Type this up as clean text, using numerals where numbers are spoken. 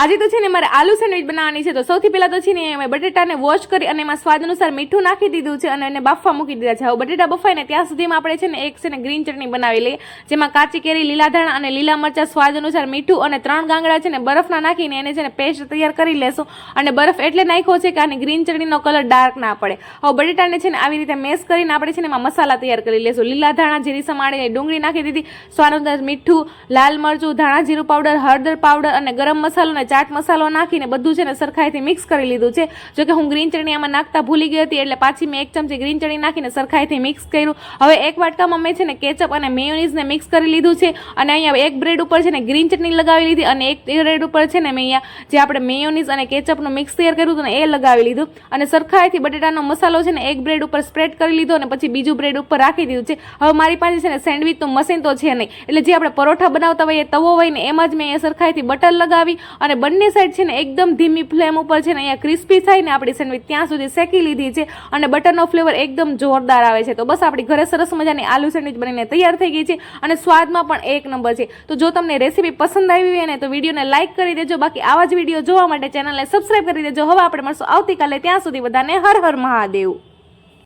આજે તો છે ને મારે આલુ સેન્ડવિચ બનાવવાની છે। તો સૌથી પહેલા તો છે ને મેં બટેટાને વોશ કરી અને એમાં સ્વાદ અનુસાર મીઠું નાખી દીધું છે અને એને બાફવા મૂકી દીધા છે। હવે બટેટા બફાય ને ત્યાં સુધીમાં આપણે છે ને એક છે ને ગ્રીન ચટણી બનાવી લઈએ, જેમાં કાચી કેરી, લીલા ધાણા અને લીલા મરચાં, સ્વાદ અનુસાર મીઠું અને 3 ગાંગડા છે ને બરફના નાખીને એને છે ને પેસ્ટ તૈયાર કરી લેશું। અને બરફ એટલે નાખ્યો છે કે આની ગ્રીન ચટણીનો કલર ડાર્ક ના પડે। હવે બટેટાને છે ને આવી રીતે મેશ કરીને આપણે છે ને એમાં મસાલા તૈયાર કરી લેશું। લીલા ધાણા, જીરી સમારીને ડુંગળી નાખી દીધી, સ્વાદ અનુસાર મીઠું, લાલ મરચું, ધાણા જીરું પાવડર, હળદર પાવડર અને ગરમ મસાલો અને ચાટ મસાલો નાખીને બધું છે ને સરખાઈથી મિક્સ કરી લીધું છે। જો કે હું ગ્રીન ચટણી આમાં નાખતા ભૂલી ગઈ હતી એટલે પાછી મેં 1 ચમચી ગ્રીન ચટણી નાખીને સરખાઈથી મિક્સ કર્યું। હવે એક વાટકામાં મેં છે ને કેચઅપ અને મેયોનીઝને મિક્સ કરી લીધું છે અને અહીંયા એક બ્રેડ ઉપર છે ને ગ્રીન ચટણી લગાવી લીધી અને એક બ્રેડ ઉપર છે ને મેં અહીંયા જે આપણે મેયોનીઝ અને કેચઅપનું મિક્સ તૈયાર કર્યું હતું ને એ લગાવી લીધું અને સરખાઈથી બટેટાનો મસાલો છે ને એક બ્રેડ ઉપર સ્પ્રેડ કરી લીધો અને પછી બીજું બ્રેડ ઉપર રાખી દીધું છે। હવે મારી પાસે છે ને સેન્ડવિચનું મશીન તો છે નહીં, એટલે જે આપણે પરોઠા બનાવતા હોઈએ તવો હોય ને એમાં જ મેં અહીંયા સરખાઈથી બટર લગાવી અને બંને સાઈડ છે ને એકદમ ધીમી ફ્લેમ ઉપર છે ને અહીંયા ક્રિસ્પી થાય ને આપણી સેન્ડવિચ ત્યાં સુધી શેકી લીધી છે અને બટરનો ફ્લેવર એકદમ જોરદાર આવે છે। તો બસ આપણી ઘરે સરસ મજાની આલુ સેન્ડવિચ બનીને તૈયાર થઈ ગઈ છે અને સ્વાદમાં પણ એક નંબર છે। તો જો તમને રેસીપી પસંદ આવી હોય ને તો વિડીયોને લાઇક કરી દેજો, બાકી આવા જ વિડીયો જોવા માટે ચેનલને સબસ્ક્રાઇબ કરી દેજો। હવે આપણે મળશું આવતીકાલે, ત્યાં સુધી બધાને હર હર મહાદેવ।